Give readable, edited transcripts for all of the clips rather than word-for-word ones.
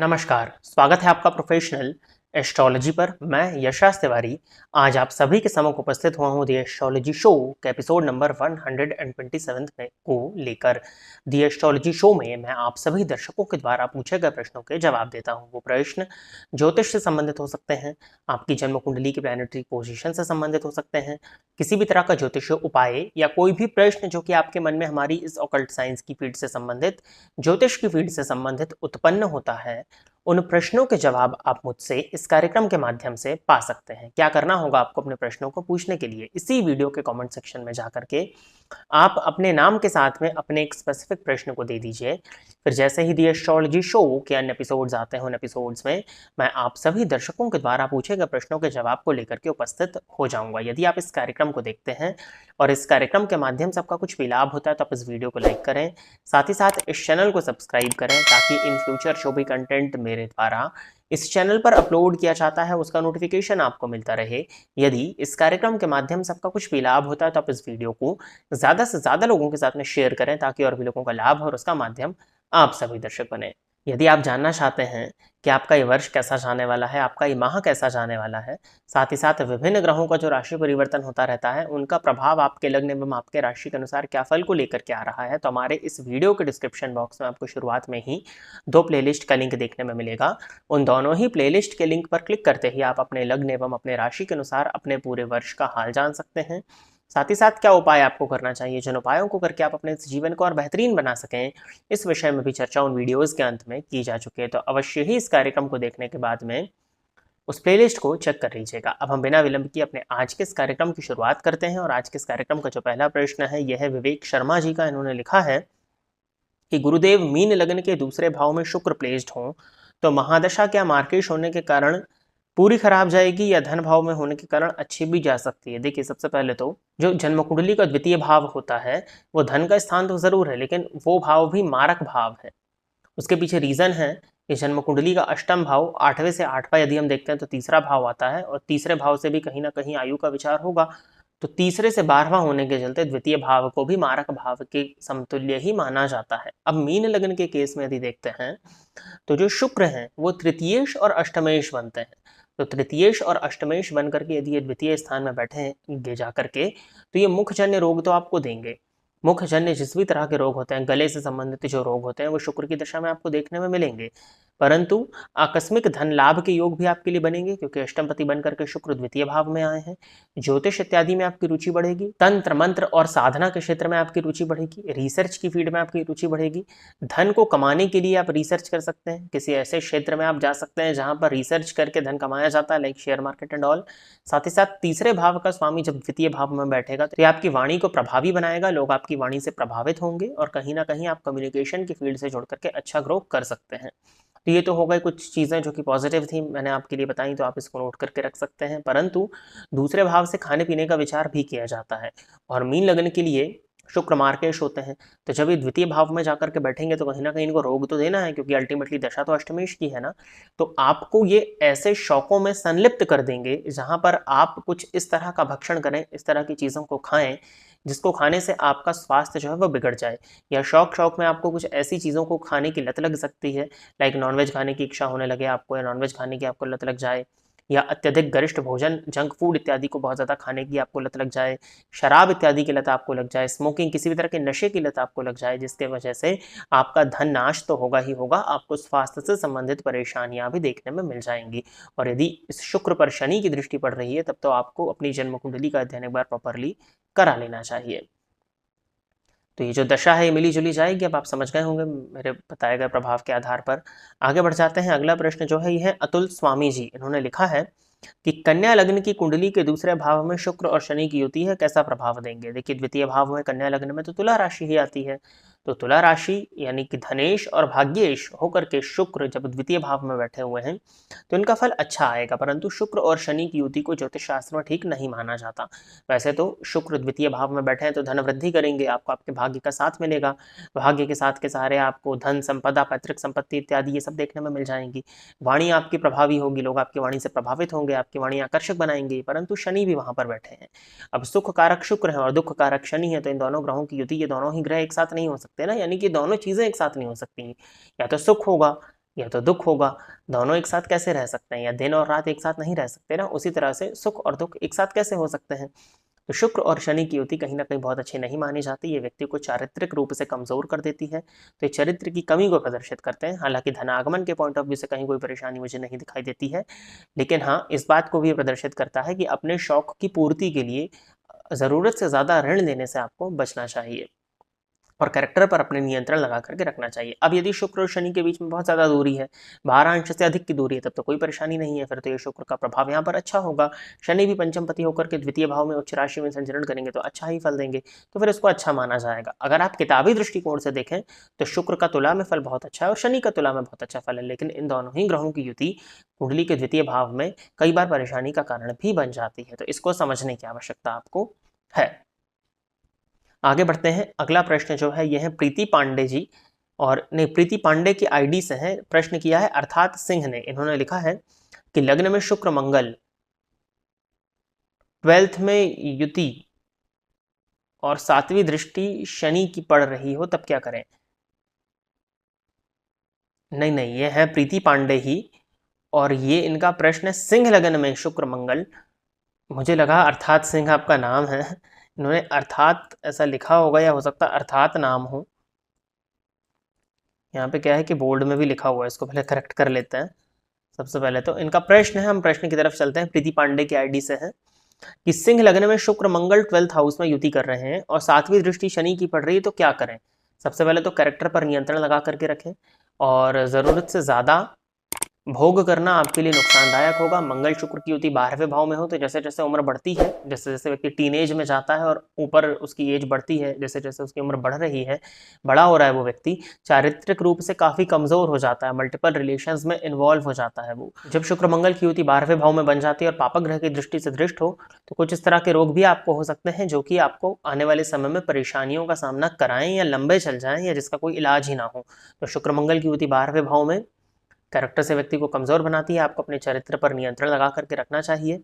नमस्कार, स्वागत है आपका प्रोफेशनल एस्ट्रोलॉजी पर। मैं यशराज तिवारी आज आप सभी के समक्ष उपस्थित हुआ हूँ दी एस्ट्रोलॉजी शो के एपिसोड नंबर 127 में को लेकर। दी एस्ट्रोलॉजी शो में मैं आप सभी दर्शकों के द्वारा पूछे गए प्रश्नों के जवाब देता हूँ। वो प्रश्न ज्योतिष से संबंधित हो सकते हैं, आपकी जन्म कुंडली की प्लैनेटरी पोजीशन से संबंधित हो सकते हैं, किसी भी तरह का ज्योतिषीय उपाय या कोई भी प्रश्न जो कि आपके मन में हमारी इस ऑकल्ट साइंस की फील्ड से संबंधित, ज्योतिष की फील्ड से संबंधित उत्पन्न होता है, उन प्रश्नों के जवाब आप मुझसे इस कार्यक्रम के माध्यम से पा सकते हैं। क्या करना होगा आपको अपने प्रश्नों को पूछने के लिए? इसी वीडियो के कमेंट सेक्शन में जाकर के आप अपने नाम के साथ में अपने एक स्पेसिफिक प्रश्न को दे दीजिए। फिर जैसे ही दी एस्ट्रोलॉजी शो के अन्य एपिसोड्स आते हैं, उन एपिसोड्स में मैं आप सभी दर्शकों के द्वारा पूछे गए प्रश्नों के जवाब को लेकर के उपस्थित हो जाऊंगा। यदि आप इस कार्यक्रम को देखते हैं और इस कार्यक्रम के माध्यम से आपका कुछ भी लाभ होता है तो आप इस वीडियो को लाइक करें, साथ ही साथ इस चैनल को सब्सक्राइब करें ताकि इन फ्यूचर जो भी कंटेंट मेरे द्वारा इस चैनल पर अपलोड किया जाता है उसका नोटिफिकेशन आपको मिलता रहे। यदि इस कार्यक्रम के माध्यम से आपका कुछ भी लाभ होता है तो आप इस वीडियो को ज़्यादा से ज़्यादा लोगों के साथ में शेयर करें ताकि और भी लोगों का लाभ हो और उसका माध्यम आप सभी दर्शक बने। यदि आप जानना चाहते हैं कि आपका ये वर्ष कैसा जाने वाला है, आपका ये माह कैसा जाने वाला है, साथ ही साथ विभिन्न ग्रहों का जो राशि परिवर्तन होता रहता है उनका प्रभाव आपके लग्न एवं आपके राशि के अनुसार क्या फल को लेकर के आ रहा है, तो हमारे इस वीडियो के डिस्क्रिप्शन बॉक्स में आपको शुरुआत में ही 2 प्लेलिस्ट का लिंक देखने में मिलेगा। उन दोनों ही प्लेलिस्ट के लिंक पर क्लिक करते ही आप अपने लग्न एवं अपने राशि के अनुसार अपने पूरे वर्ष का हाल जान सकते हैं। साथ ही साथ क्या उपाय आपको करना चाहिए, जिन उपायों को करके आप अपने जीवन को और बेहतरीन बना सकें, इस विषय में भी चर्चा उन वीडियोस के अंत में की जा चुकी है। तो अवश्य ही इस कार्यक्रम को देखने के बाद में उस प्लेलिस्ट को चेक कर लीजिएगा। अब हम बिना विलंब किए अपने आज के इस कार्यक्रम की शुरुआत करते हैं और आज के इस कार्यक्रम का जो पहला प्रश्न है यह है विवेक शर्मा जी का। इन्होंने लिखा है कि गुरुदेव मीन लग्न के दूसरे भाव में शुक्र प्लेस्ड हों तो महादशा क्या मार्केश होने के कारण पूरी खराब जाएगी या धन भाव में होने के कारण अच्छी भी जा सकती है? देखिए, सबसे पहले तो जो जन्म कुंडली का द्वितीय भाव होता है वो धन का स्थान तो जरूर है, लेकिन वो भाव भी मारक भाव है। उसके पीछे रीजन है कि जन्म कुंडली का अष्टम भाव 8वें से 8वां यदि हम देखते हैं तो तीसरा भाव आता है और तीसरे भाव से भी कहीं ना कहीं आयु का विचार होगा, तो तीसरे से 12वां होने के चलते द्वितीय भाव को भी मारक भाव के समतुल्य ही माना जाता है। अब मीन लग्न के केस में यदि देखते हैं तो जो शुक्र हैं वो तृतीयेश और अष्टमेश बनते हैं। तो तृतीयेश और अष्टमेश बनकर के यदि ये द्वितीय स्थान में बैठेंगे जाकर के तो ये मुखजन्य रोग तो आपको देंगे। मुखजन्य जिस भी तरह के रोग होते हैं, गले से संबंधित जो रोग होते हैं वो शुक्र की दशा में आपको देखने में मिलेंगे, परंतु आकस्मिक धन लाभ के योग भी आपके लिए बनेंगे क्योंकि अष्टमपति बनकर के शुक्र द्वितीय भाव में आए हैं। ज्योतिष इत्यादि में आपकी रुचि बढ़ेगी, तंत्र मंत्र और साधना के क्षेत्र में आपकी रुचि बढ़ेगी, रिसर्च की फील्ड में आपकी रुचि बढ़ेगी। धन को कमाने के लिए आप रिसर्च कर सकते हैं, किसी ऐसे क्षेत्र में आप जा सकते हैं जहां पर रिसर्च करके धन कमाया जाता है, like share market and all. साथ ही साथ तीसरे भाव का स्वामी जब द्वितीय भाव में बैठेगा तो ये आपकी वाणी को प्रभावी बनाएगा, लोग आपकी वाणी से प्रभावित होंगे और कहीं ना कहीं आप कम्युनिकेशन की फील्ड से जुड़ करके अच्छा ग्रो कर सकते हैं। तो ये तो हो गई कुछ चीज़ें जो कि पॉजिटिव थी, मैंने आपके लिए बताई, तो आप इसको नोट करके रख सकते हैं। परंतु दूसरे भाव से खाने पीने का विचार भी किया जाता है और मीन लग्न के लिए शुक्र मार्केश होते हैं, तो जब ये द्वितीय भाव में जाकर के बैठेंगे तो कहीं ना कहीं इनको रोग तो देना है क्योंकि अल्टीमेटली दशा तो अष्टमेश की है ना। तो आपको ये ऐसे शौकों में संलिप्त कर देंगे जहां पर आप कुछ इस तरह का भक्षण करें, इस तरह की चीज़ों को खाएं जिसको खाने से आपका स्वास्थ्य जो है वो बिगड़ जाए, या शौक शौक में आपको कुछ ऐसी चीज़ों को खाने की लत लग सकती है, लाइक नॉनवेज खाने की इच्छा होने लगे आपको, या नॉनवेज खाने की आपको लत लग जाए, या अत्यधिक गरिष्ठ भोजन जंक फूड इत्यादि को बहुत ज़्यादा खाने की आपको लत लग जाए, शराब इत्यादि की लत आपको लग जाए, स्मोकिंग किसी भी तरह के नशे की लत आपको लग जाए, जिसके वजह से आपका धन नाश तो होगा ही होगा, आपको स्वास्थ्य से संबंधित परेशानियां भी देखने में मिल जाएंगी। और यदि इस शुक्र पर शनि की दृष्टि पड़ रही है तब तो आपको अपनी जन्म कुंडली का अध्ययन एक बार प्रॉपरली करा लेना चाहिए। तो ये जो दशा है ये मिली जुली जाएगी, अब आप समझ गए होंगे मेरे बताए गए प्रभाव के आधार पर। आगे बढ़ जाते हैं, अगला प्रश्न जो है ये है अतुल स्वामी जी। इन्होंने लिखा है कि कन्या लग्न की कुंडली के दूसरे भाव में शुक्र और शनि की युति है, कैसा प्रभाव देंगे? देखिए, द्वितीय भाव में कन्या लग्न में तो तुला राशि ही आती है, तो तुला राशि यानी कि धनेश और भाग्येश होकर के शुक्र जब द्वितीय भाव में बैठे हुए हैं तो इनका फल अच्छा आएगा, परंतु शुक्र और शनि की युति को ज्योतिष शास्त्र में ठीक नहीं माना जाता। वैसे तो शुक्र द्वितीय भाव में बैठे हैं तो धन वृद्धि करेंगे, आपको आपके भाग्य का साथ मिलेगा, भाग्य के साथ के सहारे आपको धन संपदा पैतृक संपत्ति इत्यादि ये सब देखने में मिल जाएंगी। वाणी आपकी प्रभावी होगी, लोग आपकी वाणी से प्रभावित होंगे, आपकी वाणी आकर्षक बनाएंगे, परंतु शनि भी वहां पर बैठे हैं। अब सुख कारक शुक्र है और दुख कारक शनि है, तो इन दोनों ग्रहों की युति, ये दोनों ही ग्रह एक साथ नहीं हो सकते ना, यानी कि दोनों चीजें एक साथ नहीं हो सकती। या तो सुख होगा या तो दुख होगा। दोनों एक साथ कैसे रह सकते हैं, या दिन और रात एक साथ नहीं रह सकते ना। उसी तरह से सुख और दुख एक साथ कैसे हो सकते हैं। तो शुक्र और शनि की युति कहीं ना कहीं बहुत अच्छी नहीं मानी जाती। ये व्यक्ति को चारित्रिक रूप से कमजोर कर देती है, तो ये चरित्र की कमी को प्रदर्शित करते हैं। हालांकि धनागमन के पॉइंट ऑफ व्यू से कहीं कोई परेशानी मुझे नहीं दिखाई देती है, लेकिन हाँ, इस बात को भी प्रदर्शित करता है कि अपने शौक की पूर्ति के लिए ज़रूरत से ज़्यादा ऋण लेने से आपको बचना चाहिए और कैरेक्टर पर अपने नियंत्रण लगा करके रखना चाहिए। अब यदि शुक्र और शनि के बीच में बहुत ज़्यादा दूरी है, 12 अंश से अधिक की दूरी है, तब तो कोई परेशानी नहीं है। फिर तो ये शुक्र का प्रभाव यहाँ पर अच्छा होगा। शनि भी पंचमपति होकर के द्वितीय भाव में उच्च राशि में संचरण करेंगे तो अच्छा ही फल देंगे, तो फिर इसको अच्छा माना जाएगा। अगर आप किताबी दृष्टिकोण से देखें तो शुक्र का तुला में फल बहुत अच्छा है और शनि का तुला में बहुत अच्छा फल है, लेकिन इन दोनों ही ग्रहों की युति कुंडली के द्वितीय भाव में कई बार परेशानी का कारण भी बन जाती है, तो इसको समझने की आवश्यकता आपको है। आगे बढ़ते हैं। अगला प्रश्न जो है यह है प्रीति पांडे जी, और नहीं, प्रीति पांडे की आईडी से है। प्रश्न किया है अर्थात सिंह ने। इन्होंने लिखा है कि लग्न में शुक्र मंगल 12th में युति और 7वीं दृष्टि शनि की पड़ रही हो तब क्या करें। नहीं नहीं, ये है प्रीति पांडे ही, और ये इनका प्रश्न है सिंह लग्न में शुक्र मंगल। मुझे लगा अर्थात सिंह आपका नाम है, इन्होंने अर्थात ऐसा लिखा होगा, या हो सकता है अर्थात नाम हो। यहाँ पे क्या है कि बोर्ड में भी लिखा हुआ है, इसको पहले करेक्ट कर लेते हैं। सबसे पहले तो इनका प्रश्न है, हम प्रश्न की तरफ चलते हैं। प्रीति पांडे की आईडी से है कि सिंह लग्न में शुक्र मंगल 12th हाउस में युति कर रहे हैं और 7वीं दृष्टि शनि की पड़ रही है, तो क्या करें। सबसे पहले तो कैरेक्टर पर नियंत्रण लगा करके रखें, और ज़रूरत से ज़्यादा भोग करना आपके लिए नुकसानदायक होगा। मंगल शुक्र की युति 12वें भाव में हो तो जैसे जैसे उम्र बढ़ती है, जैसे जैसे व्यक्ति टीनेज में जाता है और ऊपर उसकी एज बढ़ती है, जैसे जैसे उसकी उम्र बढ़ रही है, बड़ा हो रहा है वो व्यक्ति, चारित्रिक रूप से काफ़ी कमज़ोर हो जाता है, मल्टीपल रिलेशंस में इन्वॉल्व हो जाता है वो। जब शुक्र मंगल की युति 12वें भाव में बन जाती है और पापक ग्रह की दृष्टि से दृष्ट हो, तो कुछ इस तरह के रोग भी आपको हो सकते हैं जो कि आपको आने वाले समय में परेशानियों का सामना कराएं या लंबे चल जाएं, या जिसका कोई इलाज ही ना हो। तो शुक्र मंगल की युति 12वें भाव में कैरेक्टर से व्यक्ति को कमज़ोर बनाती है। आपको अपने चरित्र पर नियंत्रण लगा करके रखना चाहिए,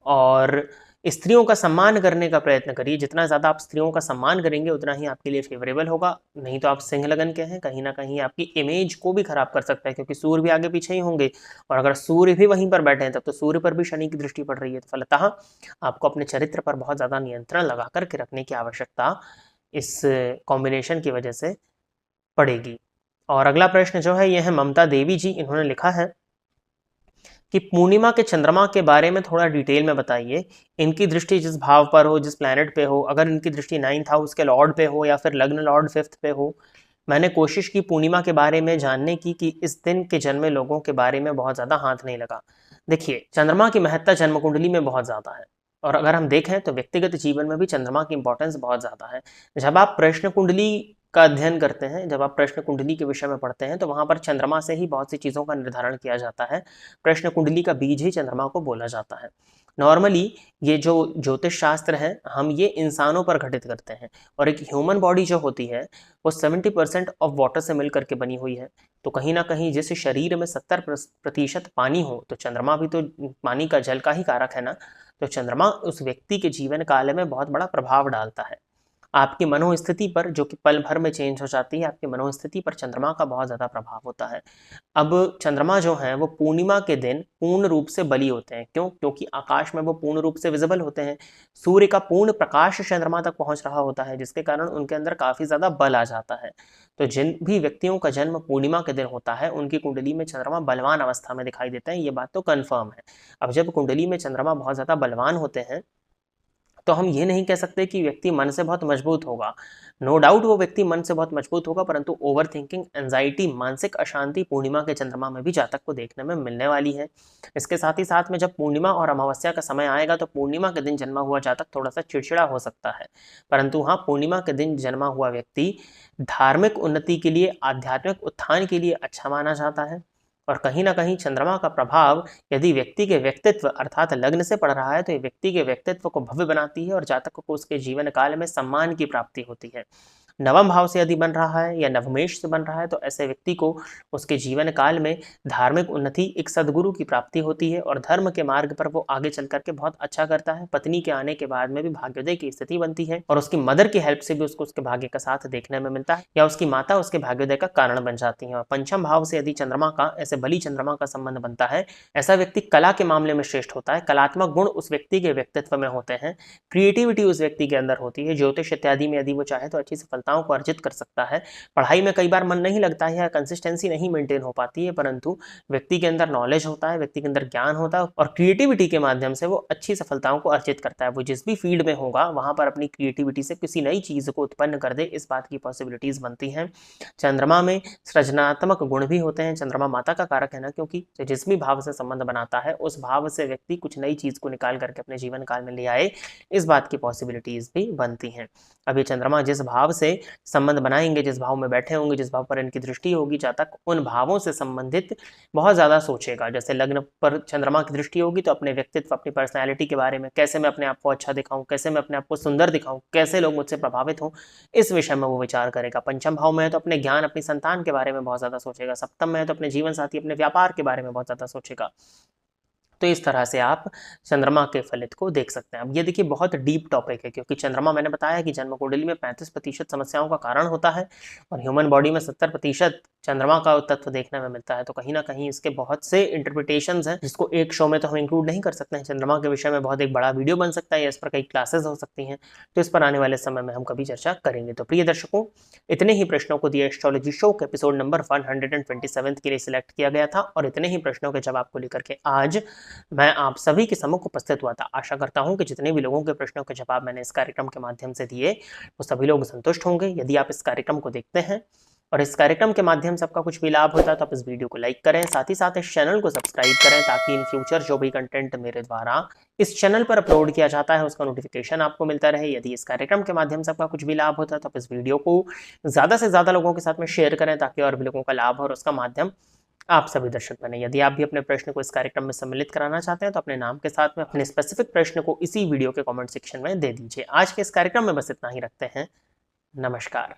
और स्त्रियों का सम्मान करने का प्रयत्न करिए। जितना ज़्यादा आप स्त्रियों का सम्मान करेंगे उतना ही आपके लिए फेवरेबल होगा। नहीं तो आप सिंह लगन के हैं, कहीं ना कहीं आपकी इमेज को भी खराब कर सकता है, क्योंकि सूर्य भी आगे पीछे ही होंगे, और अगर सूर्य भी वहीं पर बैठे हैं तब तो सूर्य पर भी शनि की दृष्टि पड़ रही है। तो फलतः आपको अपने चरित्र पर बहुत ज़्यादा नियंत्रण लगा करके रखने की आवश्यकता इस कॉम्बिनेशन की वजह से पड़ेगी। और अगला प्रश्न जो है यह है ममता देवी जी। इन्होंने लिखा है कि पूर्णिमा के चंद्रमा के बारे में थोड़ा डिटेल में बताइए। इनकी दृष्टि जिस भाव पर हो, जिस प्लैनेट पे हो, अगर इनकी दृष्टि 9th हाउस के लॉर्ड पे हो या फिर लग्न लॉर्ड 5th पे हो। मैंने कोशिश की पूर्णिमा के बारे में जानने की कि इस दिन के जन्मे लोगों के बारे में बहुत ज़्यादा हाथ नहीं लगा। देखिए, चंद्रमा की महत्ता जन्म कुंडली में बहुत ज़्यादा है, और अगर हम देखें तो व्यक्तिगत जीवन में भी चंद्रमा की इंपॉर्टेंस बहुत ज़्यादा है। जब आप प्रश्न कुंडली का अध्ययन करते हैं, जब आप प्रश्न कुंडली के विषय में पढ़ते हैं, तो वहाँ पर चंद्रमा से ही बहुत सी चीज़ों का निर्धारण किया जाता है। प्रश्न कुंडली का बीज ही चंद्रमा को बोला जाता है। नॉर्मली ये जो ज्योतिष शास्त्र है, हम ये इंसानों पर घटित करते हैं, और एक ह्यूमन बॉडी जो होती है वो 70% ऑफ वाटर से मिल करके बनी हुई है। तो कहीं ना कहीं जिस शरीर में 70% पानी हो, तो चंद्रमा भी तो पानी का, जल का ही कारक है ना। तो चंद्रमा उस व्यक्ति के जीवन काल में बहुत बड़ा प्रभाव डालता है। आपकी मनोस्थिति पर, जो कि पल भर में चेंज हो जाती है, आपकी मनोस्थिति पर चंद्रमा का बहुत ज़्यादा प्रभाव होता है। अब चंद्रमा जो है वो पूर्णिमा के दिन पूर्ण रूप से बली होते हैं। क्यों? क्योंकि आकाश में वो पूर्ण रूप से विजिबल होते हैं। सूर्य का पूर्ण प्रकाश चंद्रमा तक पहुंच रहा होता है, जिसके कारण उनके अंदर काफ़ी ज़्यादा बल आ जाता है। तो जिन भी व्यक्तियों का जन्म पूर्णिमा के दिन होता है, उनकी कुंडली में चंद्रमा बलवान अवस्था में दिखाई देते हैं, ये बात तो कन्फर्म है। अब जब कुंडली में चंद्रमा बहुत ज़्यादा बलवान होते हैं, तो हम ये नहीं कह सकते कि व्यक्ति मन से बहुत मजबूत होगा। नो डाउट वो व्यक्ति मन से बहुत मजबूत होगा, परंतु ओवर थिंकिंग, एंजाइटी, मानसिक अशांति पूर्णिमा के चंद्रमा में भी जातक को देखने में मिलने वाली है। इसके साथ ही साथ में जब पूर्णिमा और अमावस्या का समय आएगा, तो पूर्णिमा के दिन जन्मा हुआ जातक थोड़ा सा चिड़चिड़ा हो सकता है, परंतु हाँ, पूर्णिमा के दिन जन्मा हुआ व्यक्ति धार्मिक उन्नति के लिए, आध्यात्मिक उत्थान के लिए अच्छा माना जाता है। और कहीं ना कहीं चंद्रमा का प्रभाव यदि व्यक्ति के व्यक्तित्व अर्थात लग्न से पड़ रहा है, तो ये व्यक्ति के व्यक्तित्व को भव्य बनाती है और जातक को उसके जीवन काल में सम्मान की प्राप्ति होती है। नवम भाव से यदि बन रहा है या नवमेश से बन रहा है तो ऐसे व्यक्ति को उसके जीवन काल में धार्मिक उन्नति, एक सद्गुरु की प्राप्ति होती है और धर्म के मार्ग पर वो आगे चल करके बहुत अच्छा करता है। पत्नी के आने के बाद में भी भाग्योदय की स्थिति बनती है और उसकी मदर की हेल्प से भी उसको उसके भाग्य का साथ देखने में मिलता है या उसकी माता उसके भाग्योदय का कारण बन जाती है। और पंचम भाव से यदि चंद्रमा का, ऐसे बलि चंद्रमा का संबंध बनता है, ऐसा व्यक्ति कला के मामले में श्रेष्ठ होता है। कलात्मक गुण उस व्यक्ति के व्यक्तित्व में होते हैं, क्रिएटिविटी उस व्यक्ति के अंदर होती है। ज्योतिष इत्यादि में यदि वो चाहे तो अच्छी सफलताओं को अर्जित कर सकता है। पढ़ाई में कई बार मन नहीं लगता है या कंसिस्टेंसी नहीं मेंटेन हो पाती है, परंतु व्यक्ति के अंदर नॉलेज होता है, व्यक्ति के अंदर ज्ञान होता है और क्रिएटिविटी के माध्यम से वो अच्छी सफलताओं को अर्जित करता है। वो जिस भी फील्ड में होगा वहां पर अपनी क्रिएटिविटी से किसी नई चीज को उत्पन्न कर दे, इस बात की पॉसिबिलिटीज बनती हैं। चंद्रमा में सृजनात्मक गुण भी होते हैं। चंद्रमा माता का कारक है ना, क्योंकि जिस भी भाव से संबंध बनाता है उस भाव से व्यक्ति कुछ नई चीज को निकाल करके अपने जीवन काल में ले आए, इस बात की पॉसिबिलिटीज भी बनती हैं। अब ये चंद्रमा जिस भाव से संबंध बनाएंगे, जिस भाव में बैठे होंगे, जिस भाव पर इनकी दृष्टि होगी, जातक उन भावों से संबंधित बहुत ज्यादा सोचेगा। जैसे लग्न पर चंद्रमा की दृष्टि होगी तो अपने व्यक्तित्व, अपनी पर्सनैलिटी के बारे में, कैसे मैं अपने आप को अच्छा दिखाऊं, कैसे मैं अपने आप को सुंदर दिखाऊं, कैसे लोग मुझसे प्रभावित हों, इस विषय में वो विचार करेगा। पंचम भाव में है तो अपने ज्ञान, अपनी संतान के बारे में बहुत ज्यादा सोचेगा। सप्तम में है तो अपने जीवन साथी, अपने व्यापार के बारे में बहुत ज्यादा सोचेगा। तो इस तरह से आप चंद्रमा के फलित को देख सकते हैं। अब ये देखिए बहुत डीप टॉपिक है, क्योंकि चंद्रमा, मैंने बताया कि जन्म कुंडली में 35% समस्याओं का कारण होता है और ह्यूमन बॉडी में 70% चंद्रमा का तत्व देखने में मिलता है। तो कहीं ना कहीं इसके बहुत से इंटरप्रिटेशंस हैं, जिसको एक शो में तो हम इंक्लूड नहीं कर सकते हैं। चंद्रमा के विषय में बहुत एक बड़ा वीडियो बन सकता है या इस पर कई क्लासेस हो सकती हैं, तो इस पर आने वाले समय में हम कभी चर्चा करेंगे। तो प्रिय दर्शकों, इतने ही प्रश्नों को दिए एस्ट्रोलॉजी शो के एपिसोड नंबर 127 के लिए सिलेक्ट किया गया था और इतने ही प्रश्नों के जवाब को लेकर के आज मैं आप सभी के सम्मुख उपस्थित हुआ था। आशा करता हूं कि जितने भी लोगों के प्रश्नों के जवाब मैंने इस कार्यक्रम के माध्यम से दिए वो सभी लोग संतुष्ट होंगे। यदि आप इस कार्यक्रम को देखते हैं और इस कार्यक्रम के माध्यम से आपका कुछ भी लाभ होता है तो आप इस वीडियो को लाइक करें, साथ ही साथ इस चैनल को सब्सक्राइब करें, ताकि इन फ्यूचर जो भी कंटेंट मेरे द्वारा इस चैनल पर अपलोड किया जाता है उसका नोटिफिकेशन आपको मिलता रहे। यदि इस कार्यक्रम के माध्यम से आपका कुछ भी लाभ होता है तो आप इस वीडियो को ज्यादा से ज्यादा लोगों के साथ में शेयर करें, ताकि और भी लोगों का लाभ हो और उसका माध्यम आप सभी दर्शक बने। यदि आप भी अपने प्रश्न को इस कार्यक्रम में सम्मिलित कराना चाहते हैं तो अपने नाम के साथ में अपने स्पेसिफिक प्रश्न को इसी वीडियो के कमेंट सेक्शन में दे दीजिए। आज के इस कार्यक्रम में बस इतना ही रखते हैं। नमस्कार।